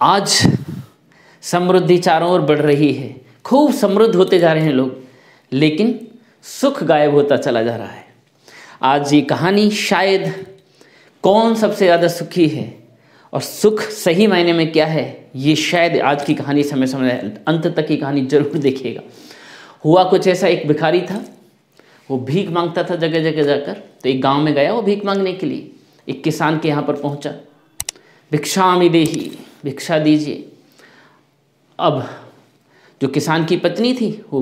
आज समृद्धि चारों ओर बढ़ रही है, खूब समृद्ध होते जा रहे हैं लोग, लेकिन सुख गायब होता चला जा रहा है। आज ये कहानी शायद कौन सबसे ज़्यादा सुखी है और सुख सही मायने में क्या है, ये शायद आज की कहानी समय अंत तक की कहानी जरूर देखिएगा। हुआ कुछ ऐसा, एक भिखारी था, वो भीख मांगता था जगह जगह जाकर। तो एक गांव में गया वो भीख मांगने के लिए, एक किसान के यहाँ पर पहुँचा। भिक्षामि देहि, भिक्षा दीजिए। अब जो किसान की पत्नी थी वो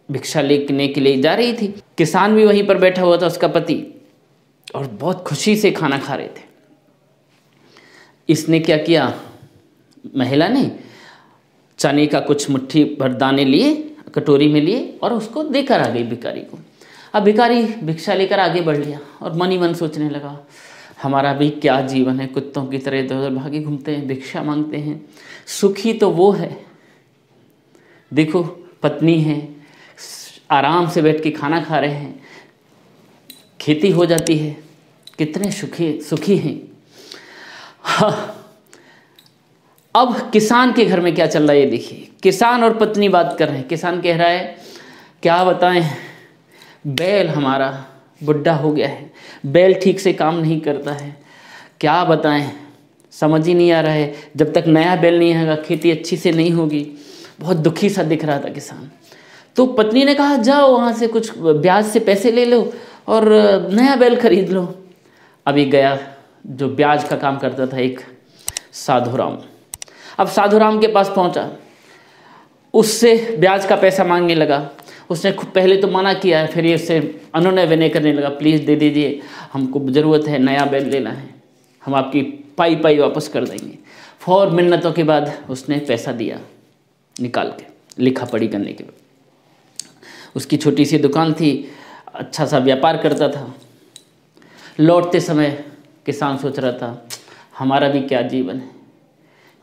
भिक्षा लेने के लिए जा रही थी, किसान भी वहीं पर बैठा हुआ था, उसका पति, और बहुत खुशी से खाना खा रहे थे। इसने क्या किया, महिला ने चने का कुछ मुट्ठी भर दाने लिए, कटोरी में लिए और उसको देकर आ गई भिखारी को। अब भिखारी भिक्षा लेकर आगे बढ़ लिया और मन ही मन सोचने लगा, हमारा भी क्या जीवन है, कुत्तों की तरह इधर उधर भागे घूमते हैं, भिक्षा मांगते हैं। सुखी तो वो है, देखो पत्नी है, आराम से बैठ के खाना खा रहे हैं, खेती हो जाती है, कितने सुखी हैं। हाँ। अब किसान के घर में क्या चल रहा है ये देखिए। किसान और पत्नी बात कर रहे हैं। किसान कह रहा है, क्या बताएं, बैल हमारा बुढ़ा हो गया है, बैल ठीक से काम नहीं करता है, क्या बताएं, समझ ही नहीं आ रहा है, जब तक नया बैल नहीं आएगा खेती अच्छी से नहीं होगी। बहुत दुखी सा दिख रहा था किसान। तो पत्नी ने कहा, जाओ वहाँ से कुछ ब्याज से पैसे ले लो और नया बैल खरीद लो। अभी गया, जो ब्याज का काम करता था, एक साधुराम। अब साधुराम के पास पहुँचा, उससे ब्याज का पैसा मांगने लगा। उसने पहले तो मना किया है, फिर ये उससे अनुनय विनय करने लगा, प्लीज़ दे दीजिए, हमको ज़रूरत है, नया बैल लेना है, हम आपकी पाई पाई वापस कर देंगे। फौर मिन्नतों के बाद उसने पैसा दिया निकाल के, लिखा पढ़ी करने के बाद। उसकी छोटी सी दुकान थी, अच्छा सा व्यापार करता था। लौटते समय किसान सोच रहा था, हमारा भी क्या जीवन है।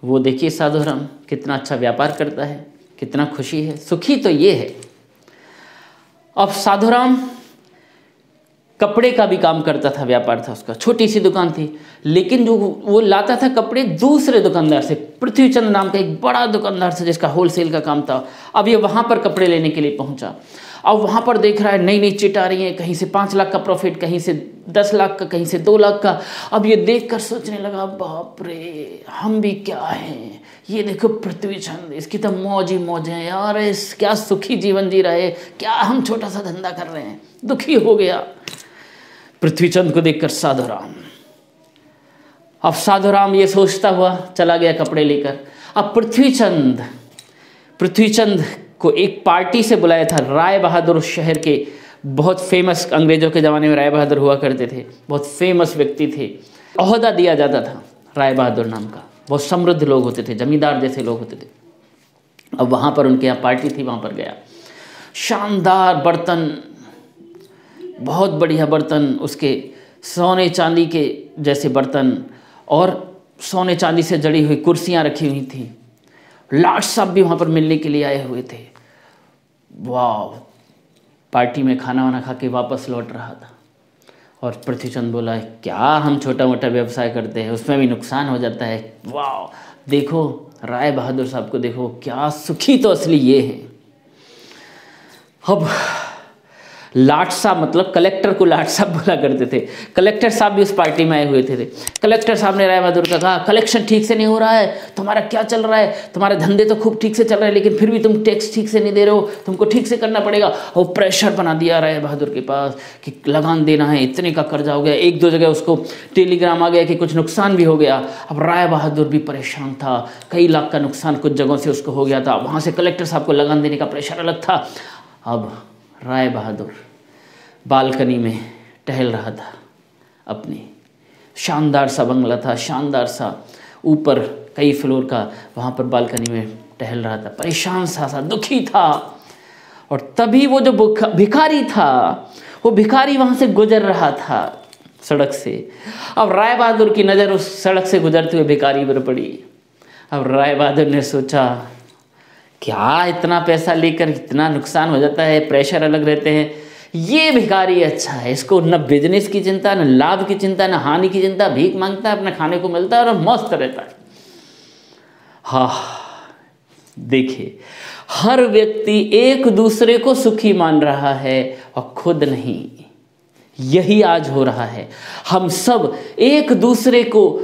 वो देखिए साधुराम कितना अच्छा व्यापार करता है, कितना खुशी है, सुखी तो ये है। अब साधुराम कपड़े का भी काम करता था, व्यापार था उसका, छोटी सी दुकान थी, लेकिन जो वो लाता था कपड़े दूसरे दुकानदार से, पृथ्वीचंद नाम का एक बड़ा दुकानदार से जिसका होलसेल का काम था। अब ये वहाँ पर कपड़े लेने के लिए पहुँचा। अब वहाँ पर देख रहा है नई नई चिट आ रही है, कहीं से 5 लाख का प्रॉफिट, कहीं से 10 लाख का, कहीं से 2 लाख का। अब ये देख कर सोचने लगा, बाप रे, हम भी क्या हैं, ये देखो पृथ्वीचंद, इसकी तो मौज ही मौज है यार, इस क्या सुखी जीवन जी रहा है, क्या हम छोटा सा धंधा कर रहे हैं। दुखी हो गया पृथ्वीचंद को देखकर साधुराम। अब साधुराम ये सोचता हुआ चला गया कपड़े लेकर। अब पृथ्वीचंद को एक पार्टी से बुलाया था। राय बहादुर शहर के बहुत फेमस, अंग्रेजों के ज़माने में राय बहादुर हुआ करते थे, बहुत फेमस व्यक्ति थे। ओहदा दिया जाता था राय बहादुर नाम का, बहुत समृद्ध लोग होते थे, जमींदार जैसे लोग होते थे। अब वहाँ पर उनके यहाँ पार्टी थी, वहाँ पर गया। शानदार बर्तन, बहुत बढ़िया बर्तन, उसके सोने चांदी के जैसे बर्तन और सोने चांदी से जड़ी हुई कुर्सियाँ रखी हुई थी। लाट साहब भी वहाँ पर मिलने के लिए आए हुए थे। वाह, पार्टी में खाना वाना खा के वापस लौट रहा था और पृथ्वीचंद बोला, क्या हम छोटा मोटा व्यवसाय करते हैं, उसमें भी नुकसान हो जाता है। वाह, देखो राय बहादुर साहब को, देखो क्या सुखी तो असली ये है। अब लाट साहब, मतलब कलेक्टर को लाट साहब बोला करते थे, कलेक्टर साहब भी उस पार्टी में आए हुए थे। कलेक्टर साहब ने राय बहादुर का कहा, कलेक्शन ठीक से नहीं हो रहा है, तुम्हारा क्या चल रहा है, तुम्हारे धंधे तो खूब ठीक से चल रहे हैं, लेकिन फिर भी तुम टैक्स ठीक से नहीं दे रहे हो, तुमको ठीक से करना पड़ेगा। वो प्रेशर बना दिया राय बहादुर के पास कि लगान देना है, इतने का कर्जा हो गया। 1-2 जगह उसको टेलीग्राम आ गया कि कुछ नुकसान भी हो गया। अब राय बहादुर भी परेशान था, कई लाख का नुकसान कुछ जगहों से उसको हो गया था। वहाँ से कलेक्टर साहब को लगान देने का प्रेशर अलग था। अब राय बहादुर बालकनी में टहल रहा था, अपनी शानदार सा बंगला था, शानदार सा, ऊपर कई फ्लोर का, वहाँ पर बालकनी में टहल रहा था, परेशान सा दुखी था। और तभी वो जो भिखारी था, वो भिखारी वहाँ से गुजर रहा था सड़क से। अब राय बहादुर की नज़र उस सड़क से गुजरते हुए भिखारी पर पड़ी। अब राय बहादुर ने सोचा, क्या इतना पैसा लेकर इतना नुकसान हो जाता है, प्रेशर अलग रहते हैं, ये भिखारी अच्छा है, इसको न बिजनेस की चिंता, न लाभ की चिंता, न हानि की चिंता, भीख मांगता है, अपने खाने को मिलता है और मस्त रहता है। हाँ, देखिए, हर व्यक्ति एक दूसरे को सुखी मान रहा है और खुद नहीं। यही आज हो रहा है। हम सब एक दूसरे को,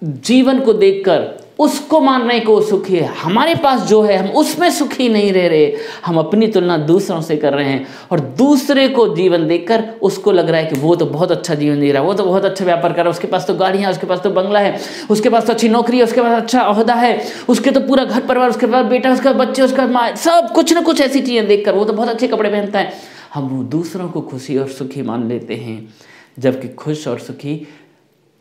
जीवन को देखकर उसको मान रहे हैं कि वो सुखी है। हमारे पास जो है हम उसमें सुखी नहीं रह रहे। हम अपनी तुलना दूसरों से कर रहे हैं और दूसरे को जीवन देखकर उसको लग रहा है कि वो तो बहुत अच्छा जीवन जी रहा है, वो तो बहुत अच्छा व्यापार कर रहा है, उसके पास तो गाड़ियाँ है, उसके पास तो बंगला है, उसके पास तो अच्छी नौकरी है, उसके पास अच्छा ओहदा है, उसके तो पूरा घर परिवार, उसके पास बेटा, उसका बच्चे, उसका माँ, सब कुछ ना कुछ ऐसी चीज़ें देखकर वो तो बहुत अच्छे कपड़े पहनता है। हम वो दूसरों को खुशी और सुखी मान लेते हैं, जबकि खुश और सुखी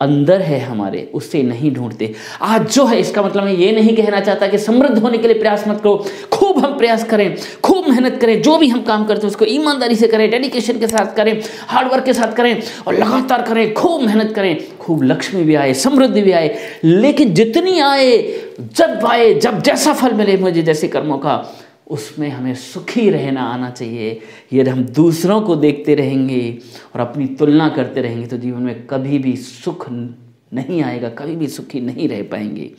अंदर है हमारे, उससे नहीं ढूंढते। आज जो है, इसका मतलब मैं ये नहीं कहना चाहता कि समृद्ध होने के लिए प्रयास मत करो। खूब हम प्रयास करें, खूब मेहनत करें, जो भी हम काम करते हैं उसको ईमानदारी से करें, डेडिकेशन के साथ करें, हार्डवर्क के साथ करें और लगातार करें, खूब मेहनत करें, खूब लक्ष्मी भी आए, समृद्धि भी आए। लेकिन जितनी आए, जब जैसा फल मिले मुझे जैसे कर्मों का, उसमें हमें सुखी रहना आना चाहिए। यदि हम दूसरों को देखते रहेंगे और अपनी तुलना करते रहेंगे तो जीवन में कभी भी सुख नहीं आएगा, कभी भी सुखी नहीं रह पाएंगे।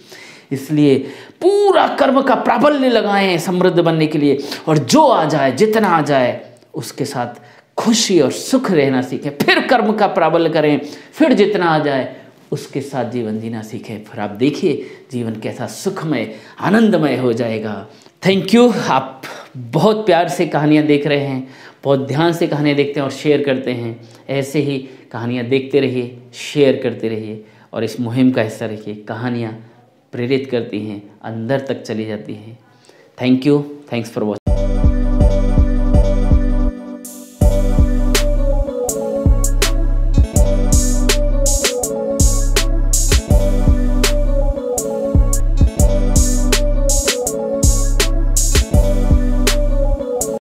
इसलिए पूरा कर्म का प्राबल्य लगाएं समृद्ध बनने के लिए, और जो आ जाए, जितना आ जाए, उसके साथ खुशी और सुख रहना सीखें। फिर कर्म का प्राबल्य करें, फिर जितना आ जाए उसके साथ जीवन जीना सीखें। फिर आप देखिए जीवन कैसा सुखमय, आनंदमय हो जाएगा। Thank you. आप बहुत प्यार से कहानियाँ देख रहे हैं, बहुत ध्यान से कहानियाँ देखते हैं और शेयर करते हैं। ऐसे ही कहानियाँ देखते रहिए, शेयर करते रहिए और इस मुहिम का हिस्सा रहिए। कहानियाँ प्रेरित करती हैं, अंदर तक चली जाती हैं। Thank you. Thanks for watching.